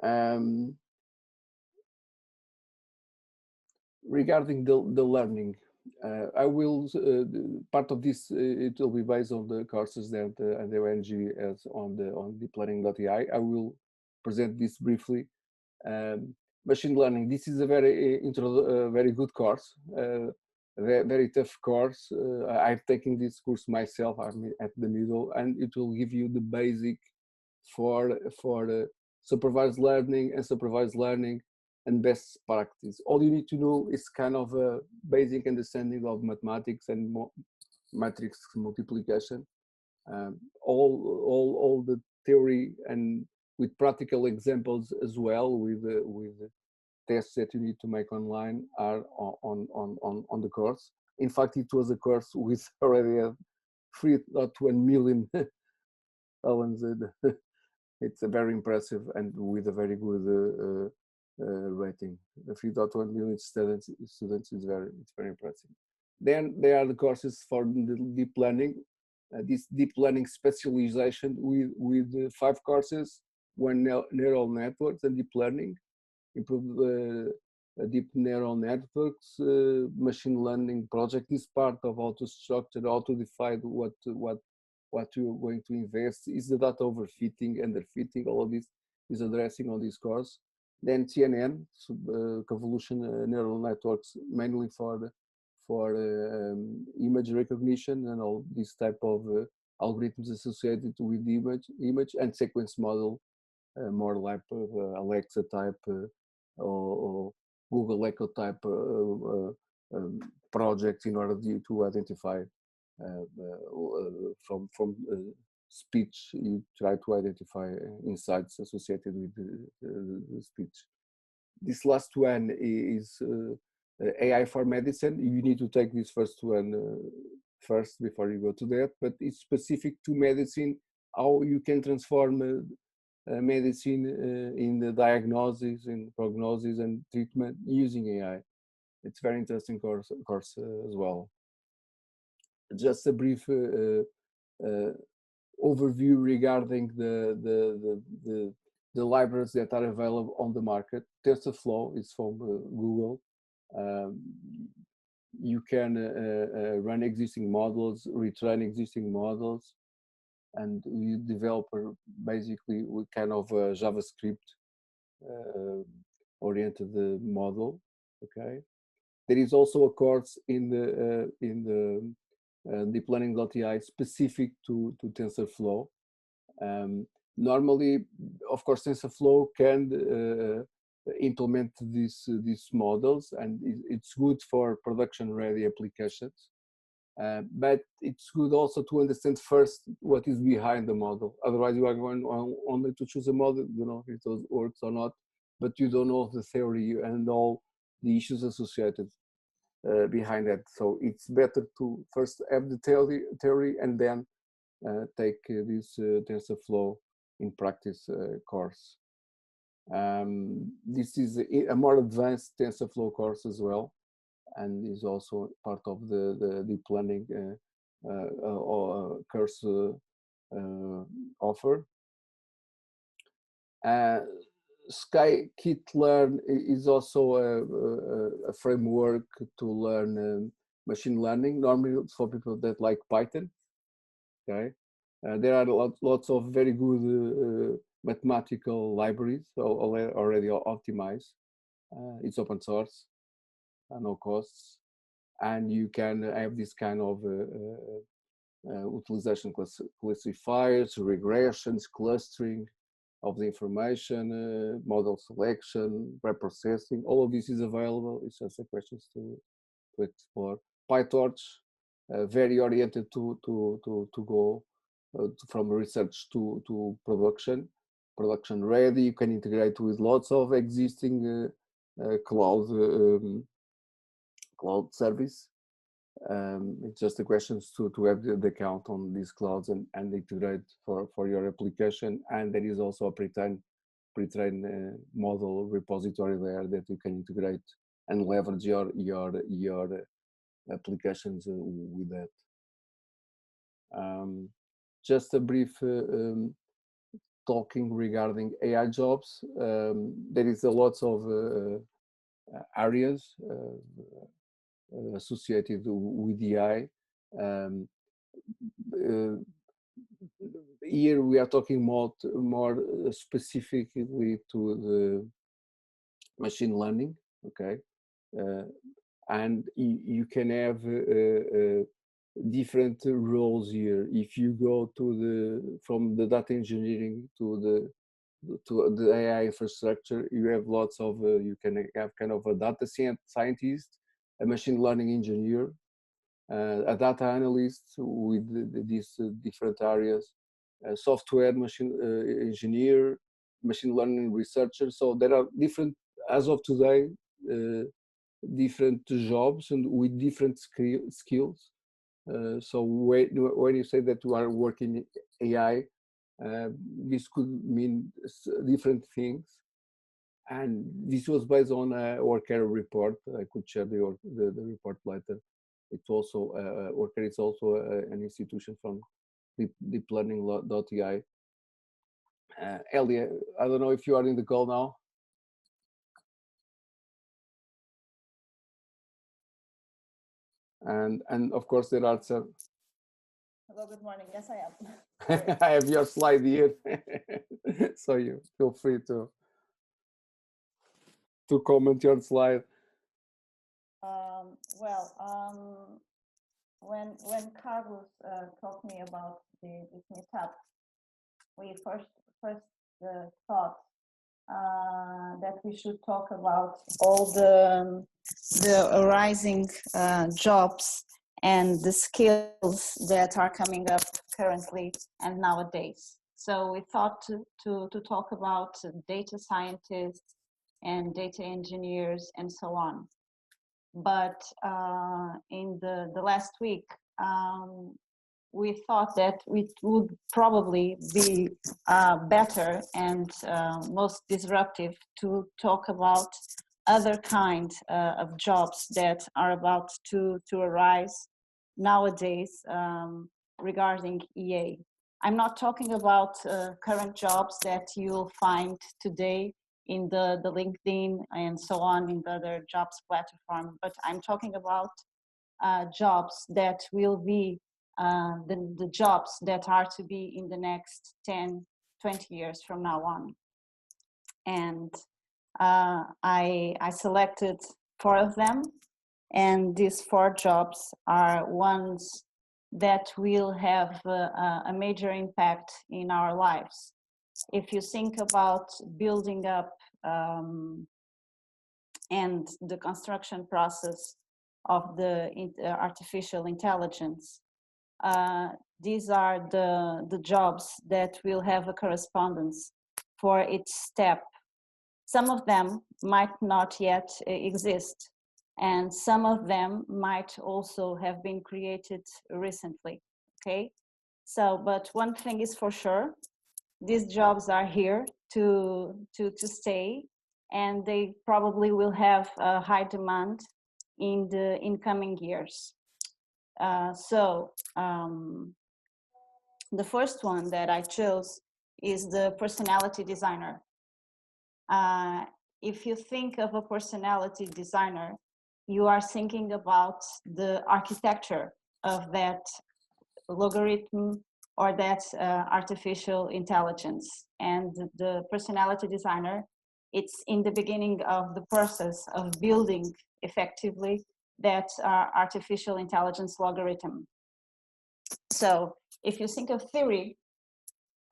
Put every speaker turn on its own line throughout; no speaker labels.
Um, Regarding the learning, I will part of this it will be based on the courses that the ONG has on deeplearning.ai. I will present this briefly. Machine learning. This is a very good course, very tough course. I've taken this course myself. I'm at the middle, and it will give you the basic for supervised learning and best practice. All you need to know is kind of a basic understanding of mathematics and matrix multiplication. All the theory and with practical examples as well with tests that you need to make online are on the course. In fact, it was a course with already 3.1 million downloads. It's a very impressive and with a very good rating. 3.1 million students is very impressive. Then there are the courses for the deep learning. This deep learning specialization with 5 courses, one neural networks and deep learning, improve deep neural networks, machine learning project. This part of how to structure, how to define what you're going to invest, is the data overfitting, underfitting, all of this is addressing on this course. Then CNN, convolution neural networks, mainly for image recognition and all this type of algorithms associated with the image and sequence model, more like Alexa type or Google Echo type projects in order to identify from speech. You try to identify insights associated with the speech. This last one is AI for medicine. You need to take this first one first before you go to that, but it's specific to medicine, how you can transform medicine in the diagnosis and prognosis and treatment using AI. It's very interesting course as well. Just a brief overview regarding the libraries that are available on the market. TensorFlow is from Google. You can run existing models, retrain existing models, and you develop basically with kind of a JavaScript oriented model. Okay. There is also a course in the deeplearning.ai specific to TensorFlow. Normally, of course, TensorFlow can implement these models, and it's good for production-ready applications. But it's good also to understand first what is behind the model. Otherwise, you are going only to choose a model, you know if it works or not, but you don't know the theory and all the issues associated behind that. So it's better to first have the theory and then take this TensorFlow in practice course. This is a more advanced TensorFlow course as well, and is also part of the deep learning course offer. Scikit-learn is also a framework to learn machine learning, normally for people that like Python. Okay, there are lots of very good mathematical libraries already optimized. It's open source, no costs, and you can have this kind of utilization classifiers, regressions, clustering of the information, model selection, preprocessing. All of this is available. It's just a question to explore. PyTorch, very oriented to go from research to production ready. You can integrate with lots of existing cloud service. It's just a question to have the account on these clouds and integrate for your application. And there is also a pre-trained model repository there that you can integrate and leverage your applications with that. Just a brief talking regarding AI jobs. There is a lot of areas associated with the AI. Here we are talking more specifically to the machine learning, okay? And you can have different roles here. If you go to from the data engineering to the AI infrastructure, you have lots of, you can have kind of a data scientist, a machine learning engineer, a data analyst with these different areas, a software machine engineer, machine learning researcher. So there are different, as of today, different jobs and with different skills. So when you say that you are working in AI, this could mean different things. And this was based on a Workera report. I could share the report later. It's also Workera is also an institution from deeplearning.ai. Élia, I don't know if you are in the call now. And of course there are some.
Hello, good morning. Yes, I am.
I have your slide here, so you feel free to comment your slide.
When Carlos talked me about this meetup, we first thought that we should talk about all the arising jobs and the skills that are coming up currently and nowadays. So we thought to talk about data scientists and data engineers and so on. But in the last week, we thought that it would probably be better and most disruptive to talk about other kind of jobs that are about to arise nowadays regarding EA. I'm not talking about current jobs that you'll find today in the LinkedIn and so on in the other jobs platform, but I'm talking about jobs that will be the jobs that are to be in the next 10, 20 years from now on. And I selected 4 of them, and these 4 jobs are ones that will have a major impact in our lives. If you think about building up and the construction process of the artificial intelligence, these are the jobs that will have a correspondence for each step. Some of them might not yet exist, and some of them might also have been created recently, okay? So, but one thing is for sure, these jobs are here to stay, and they probably will have a high demand in the incoming years. The first one that I chose is the personality designer. If you think of a personality designer, you are thinking about the architecture of that logarithm or that artificial intelligence. And the personality designer, it's in the beginning of the process of building effectively that artificial intelligence logarithm. So if you think of theory,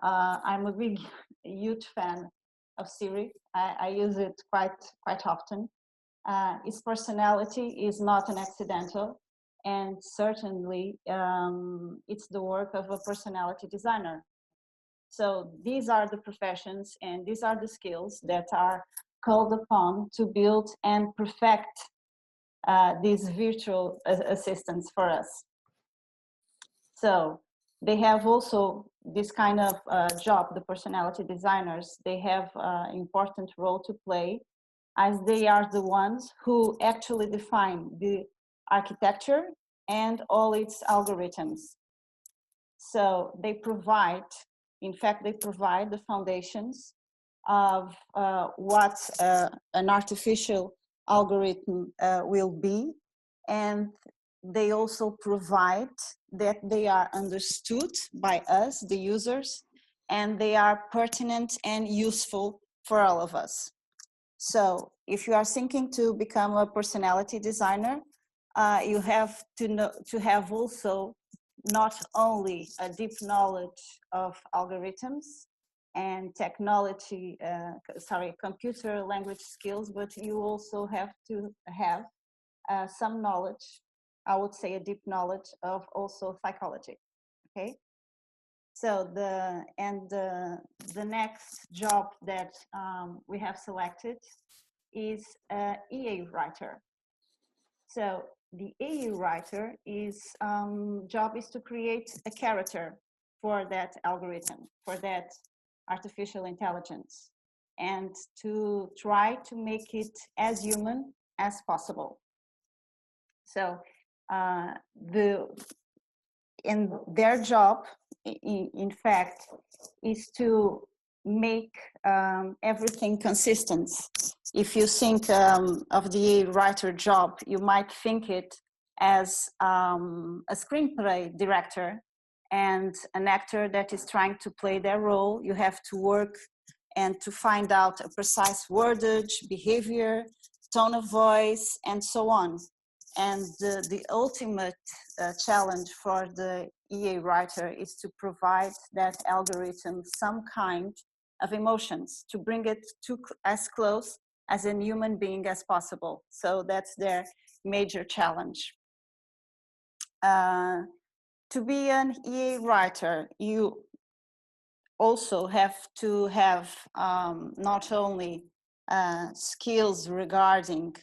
I'm a big, huge fan of Siri. I use it quite often. Its personality is not an accidental, and certainly it's the work of a personality designer. So these are the professions and these are the skills that are called upon to build and perfect these virtual assistants for us. So they have also this kind of job, the personality designers, they have an important role to play, as they are the ones who actually define the architecture and all its algorithms. So they provide In fact, they provide the foundations of what an artificial algorithm will be, and they also provide that they are understood by us, the users, and they are pertinent and useful for all of us. So if you are thinking to become a personality designer, you have to have also not only a deep knowledge of algorithms and technology, computer language skills, but you also have to have some knowledge, I would say a deep knowledge of also psychology, okay? So the next job that we have selected is EA writer. So the EA writer job is to create a character for that algorithm, for that artificial intelligence, and to try to make it as human as possible. So their job, in fact, is to make everything consistent. If you think of the writer job, you might think it as a screenplay director and an actor that is trying to play their role. You have to work and to find out a precise wordage, behavior, tone of voice, and so on. And the ultimate challenge for the EA writer is to provide that algorithm some kind of emotions, to bring it as close as a human being as possible. So that's their major challenge. To be an EA writer, you also have to have not only skills regarding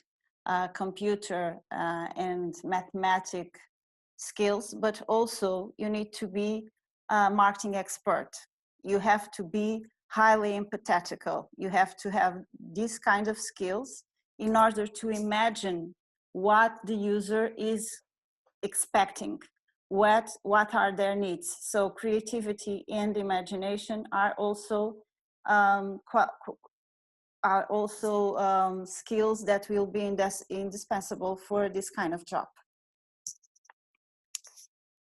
computer and mathematic skills, but also you need to be a marketing expert. You have to be highly empathetical. You have to have these kind of skills in order to imagine what the user is expecting, what are their needs. So creativity and imagination are also skills that will be indispensable for this kind of job.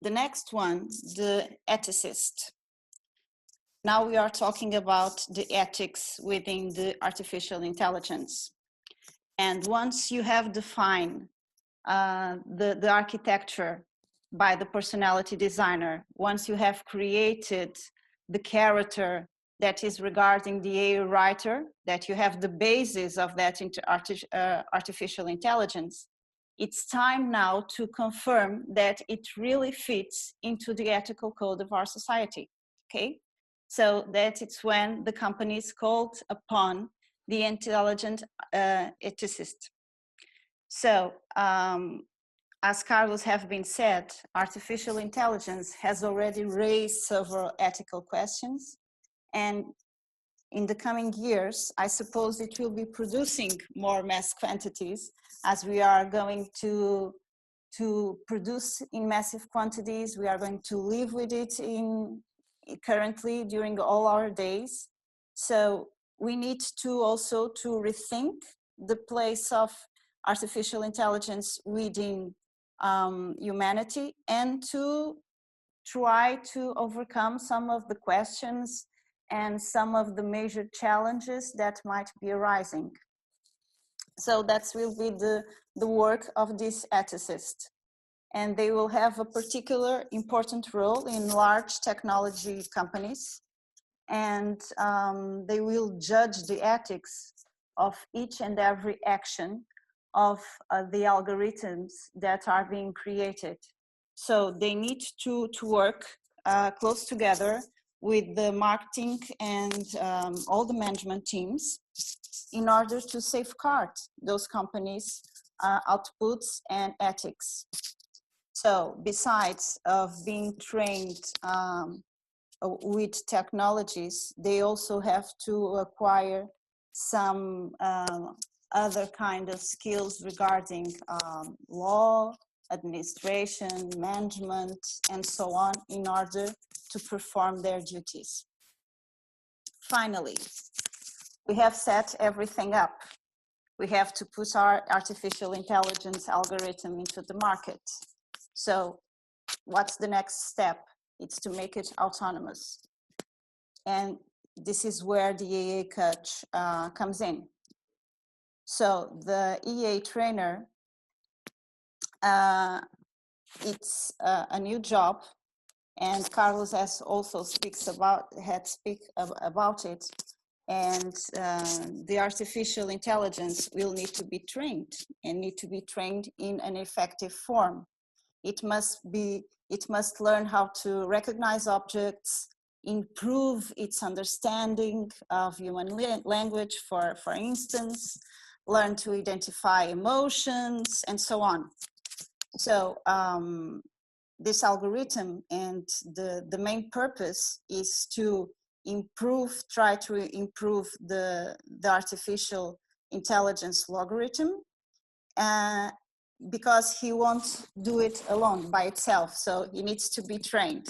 The next one, the ethicist. Now we are talking about the ethics within the artificial intelligence. And once you have defined the architecture by the personality designer, once you have created the character that is regarding the AI writer, that you have the basis of that artificial intelligence, it's time now to confirm that it really fits into the ethical code of our society, okay? So that it's when the company is called upon the intelligent ethicist. So, as Carlos have been said, artificial intelligence has already raised several ethical questions, and in the coming years, I suppose it will be producing more mass quantities as we are going to produce in massive quantities. We are going to live with it currently during all our days. So we need to also to rethink the place of artificial intelligence within humanity, and to try to overcome some of the questions and some of the major challenges that might be arising. So that will be the work of this ethicist. And they will have a particular important role in large technology companies. And they will judge the ethics of each and every action of the algorithms that are being created. So they need to work close together with the marketing and all the management teams in order to safeguard those companies' outputs and ethics. So besides of being trained with technologies, they also have to acquire some other kind of skills regarding law, administration, management, and so on, in order to perform their duties. finally, we have set everything up. We have to put our artificial intelligence algorithm into the market. So what's the next step? It's to make it autonomous. And this is where the AA coach comes in. So the EA trainer, it's a new job, and Carlos has also speaks about it. And the artificial intelligence will need to be trained and need to be trained in an effective form. It must learn how to recognize objects, improve its understanding of human language, for instance, learn to identify emotions, and so on. So this algorithm, and the main purpose is to try to improve the artificial intelligence logarithm, because he won't do it alone by itself. So he needs to be trained.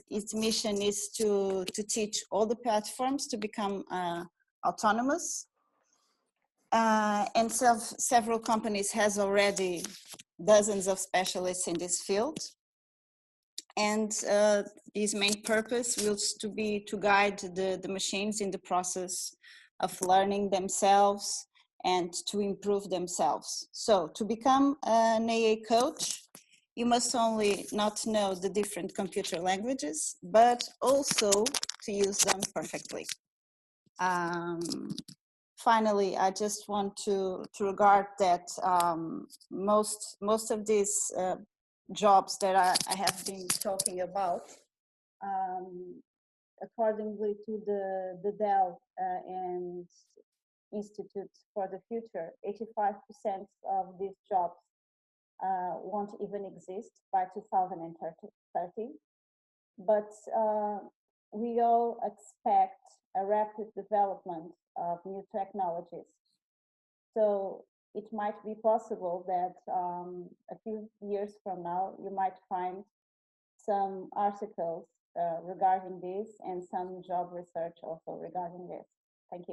Its mission is to teach all the platforms to become autonomous. And several companies has already dozens of specialists in this field. And his main purpose will be to guide the machines in the process of learning themselves and to improve themselves. So to become an AA coach, you must only not know the different computer languages, but also to use them perfectly. Finally, I just want to regard that most of these jobs that I have been talking about, accordingly to the Dell and Institute for the Future, 85% of these jobs won't even exist by 2030. But we all expect a rapid development of new technologies. So it might be possible that a few years from now, you might find some articles regarding this and some job research also regarding this. Thank you.